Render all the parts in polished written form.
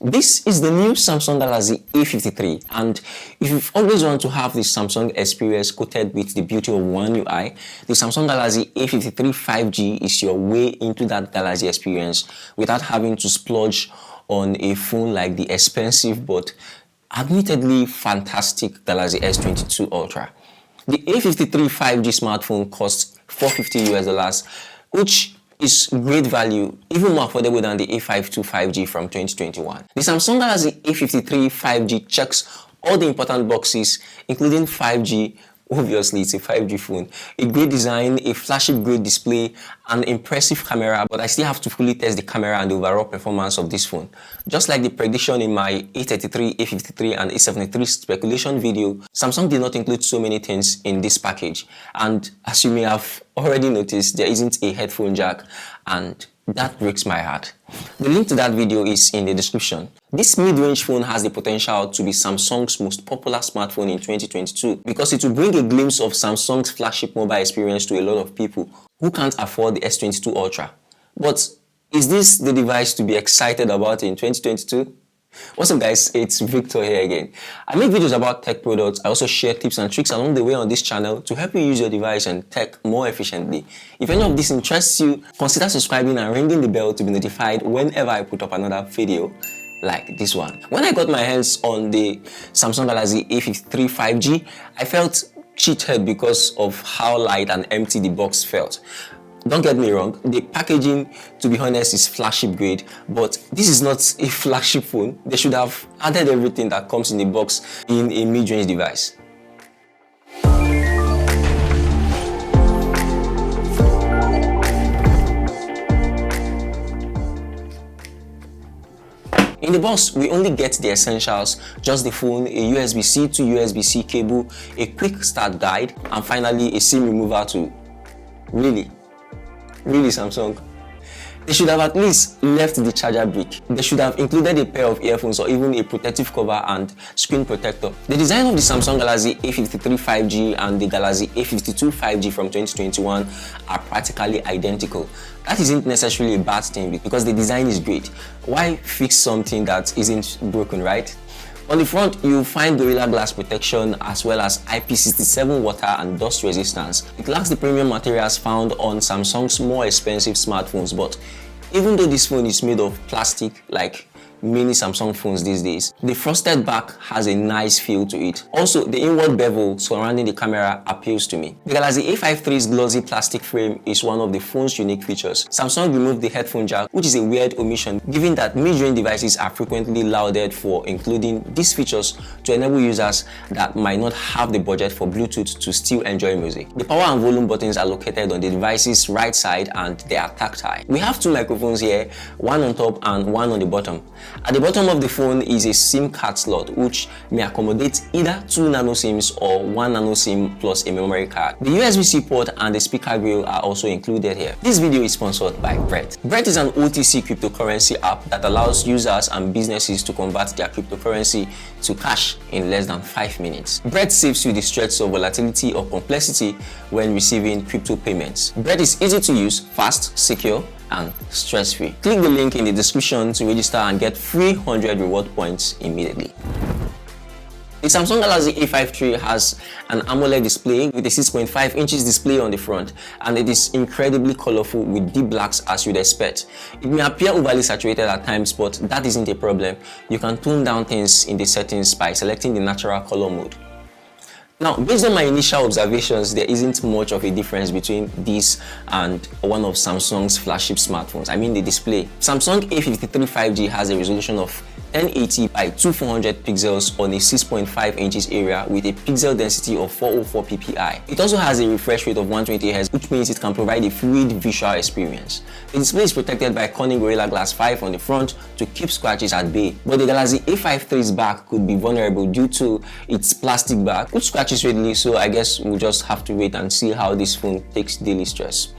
This is the new Samsung Galaxy A53, and if you've always wanted to have the Samsung experience coated with the beauty of One UI, the Samsung Galaxy A53 5G is your way into that Galaxy experience without having to splurge on a phone like the expensive but admittedly fantastic Galaxy S22 Ultra. The A53 5G smartphone costs $450 US, which is great value, even more affordable than the A52 5G from 2021. The Samsung Galaxy A53 5G checks all the important boxes, including 5G. Obviously, it's a 5G phone, a great design, a flagship grade display, an impressive camera, but I still have to fully test the camera and the overall performance of this phone. Just like the prediction in my A33, A53 and A73 speculation video, Samsung did not include so many things in this package. And as you may have already noticed, there isn't a headphone jack, and that breaks my heart. The link to that video is in the description. This mid-range phone has the potential to be Samsung's most popular smartphone in 2022 because it will bring a glimpse of Samsung's flagship mobile experience to a lot of people who can't afford the S22 Ultra. But is this the device to be excited about in 2022? What's up guys, it's Victor here again. I make videos about tech products. I also share tips and tricks along the way on this channel to help you use your device and tech more efficiently. If any of this interests you, consider subscribing and ringing the bell to be notified whenever I put up another video like this one. When I got my hands on the Samsung Galaxy A53 5G, I felt cheated because of how light and empty the box felt. Don't get me wrong, the packaging, to be honest, is flagship grade, but this is not a flagship phone. They should have added everything that comes in the box in a mid-range device. In the box, we only get the essentials, just the phone, a USB-C to USB-C cable, a quick start guide, and finally a SIM remover to Really, Samsung? They should have at least left the charger brick. They should have included a pair of earphones or even a protective cover and screen protector. The design of the Samsung Galaxy A53 5G and the Galaxy A52 5G from 2021 are practically identical. That isn't necessarily a bad thing because the design is great. Why fix something that isn't broken, right? On the front, you'll find Gorilla Glass protection as well as IP67 water and dust resistance. It lacks the premium materials found on Samsung's more expensive smartphones, but even though this phone is made of plastic like many Samsung phones these days, the frosted back has a nice feel to it. Also, the inward bevel surrounding the camera appeals to me. The Galaxy A53's glossy plastic frame is one of the phone's unique features. Samsung removed the headphone jack, which is a weird omission given that mid-range devices are frequently lauded for including these features to enable users that might not have the budget for Bluetooth to still enjoy music. The power and volume buttons are located on the device's right side and they are tactile. We have two microphones here, one on top and one on the bottom. At the bottom of the phone is a SIM card slot which may accommodate either 2 nano SIMs or 1 nano SIM plus a memory card. The USB-C port and the speaker grill are also included here. This video is sponsored by Breet. Breet is an OTC cryptocurrency app that allows users and businesses to convert their cryptocurrency to cash in less than 5 minutes. Breet saves you the stress of volatility or complexity when receiving crypto payments. Breet is easy to use, fast, secure, and stress-free. Click the link in the description to register and get free 100 reward points immediately. The Samsung Galaxy A53 has an AMOLED display with a 6.5 inches display on the front, and it is incredibly colorful with deep blacks as you'd expect. It may appear overly saturated at times, but that isn't a problem. You can tone down things in the settings by selecting the natural color mode. Now, based on my initial observations, there isn't much of a difference between this and one of Samsung's flagship smartphones. I mean the display. Samsung A53 5G has a resolution of 1080 by 2400 pixels on a 6.5 inches area with a pixel density of 404 ppi. It also has a refresh rate of 120Hz, which means it can provide a fluid visual experience. The display is protected by Corning Gorilla Glass 5 on the front to keep scratches at bay, but the Galaxy A53's back could be vulnerable due to its plastic back, which scratches readily, so I guess we'll just have to wait and see how this phone takes daily stress.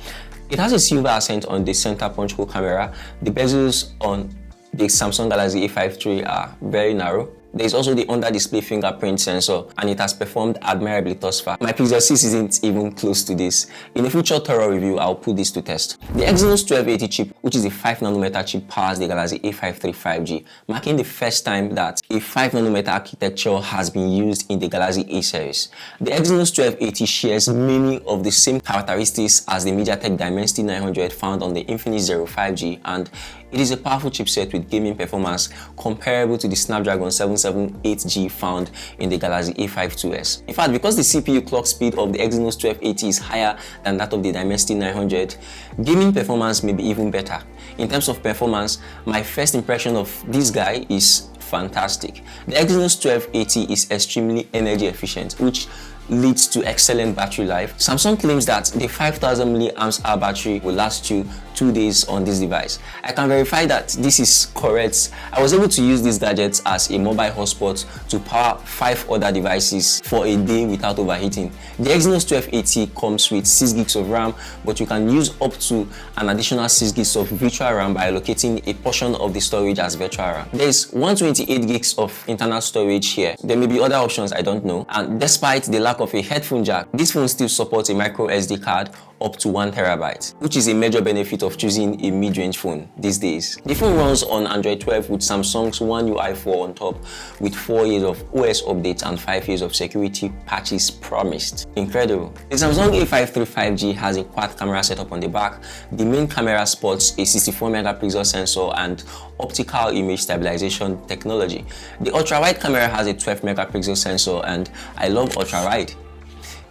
It has a silver accent on the center punch hole camera. The bezels on the Samsung Galaxy A53 are very narrow. There is also the under-display fingerprint sensor, and it has performed admirably thus far. My Pixel 6 isn't even close to this. In a future thorough review, I'll put this to test. The Exynos 1280 chip, which is a 5nm chip, powers the Galaxy A53 5G, marking the first time that a 5nm architecture has been used in the Galaxy A series. The Exynos 1280 shares many of the same characteristics as the MediaTek Dimensity 900 found on the Infinix Zero 5G, and it is a powerful chipset with gaming performance comparable to the Snapdragon 778G found in the Galaxy A52s. In fact, because the CPU clock speed of the Exynos 1280 is higher than that of the Dimensity 900, gaming performance may be even better. In terms of performance, my first impression of this guy is fantastic. The Exynos 1280 is extremely energy efficient, which leads to excellent battery life. Samsung claims that the 5000 mAh battery will last you 2 days on this device. I can verify that this is correct. I was able to use these gadgets as a mobile hotspot to power 5 other devices for a day without overheating. The Exynos 1280 comes with 6 gigs of RAM, but you can use up to an additional 6 gigs of virtual RAM by allocating a portion of the storage as virtual RAM. There is 128 gigs of internal storage here. There may be other options I don't know, and despite the lack of a headphone jack, this phone still supports a micro SD card up to 1TB, which is a major benefit of choosing a mid-range phone these days. The phone runs on Android 12 with Samsung's One UI 4 on top, with 4 years of OS updates and 5 years of security patches promised. Incredible. The Samsung A53 5G has a quad camera setup on the back. The main camera sports a 64 megapixel sensor and optical image stabilization technology. The ultra-wide camera has a 12 megapixel sensor, and I love ultra-wide.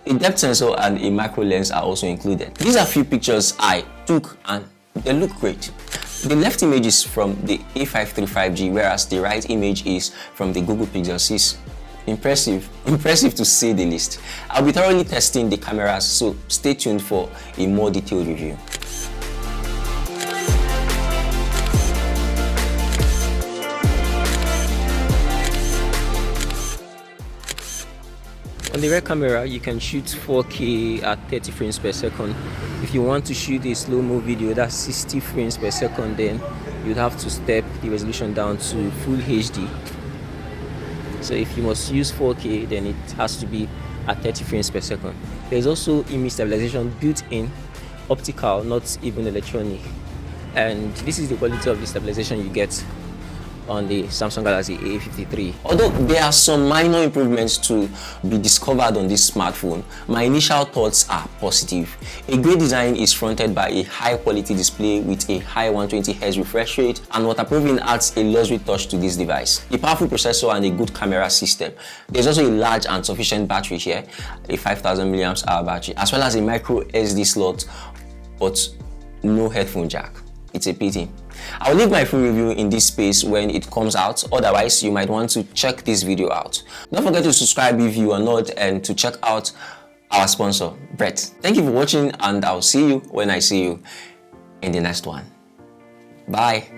A depth sensor and a macro lens are also included. These are few pictures I took and they look great. The left image is from the A53 5G, whereas the right image is from the Google Pixel 6. Impressive to say the least. I'll be thoroughly testing the cameras, so stay tuned for a more detailed review. On the rear camera, you can shoot 4K at 30 frames per second. If you want to shoot a slow-mo video that's 60 frames per second, then you'd have to step the resolution down to full HD. So if you must use 4K, then it has to be at 30 frames per second. There's also image stabilization built in, optical, not even electronic. And this is the quality of the stabilization you get on the Samsung Galaxy A53. Although there are some minor improvements to be discovered on this smartphone, my initial thoughts are positive. A great design is fronted by a high quality display with a high 120Hz refresh rate, and waterproofing adds a luxury touch to this device. A powerful processor and a good camera system. There's also a large and sufficient battery here, a 5000 mAh battery, as well as a micro SD slot, but no headphone jack. It's a pity. I'll leave my full review in this space when it comes out. Otherwise, you might want to check this video out. Don't forget to subscribe if you are not, and to check out our sponsor, Breet. Thank you for watching, and I'll see you when I see you in the next one. Bye.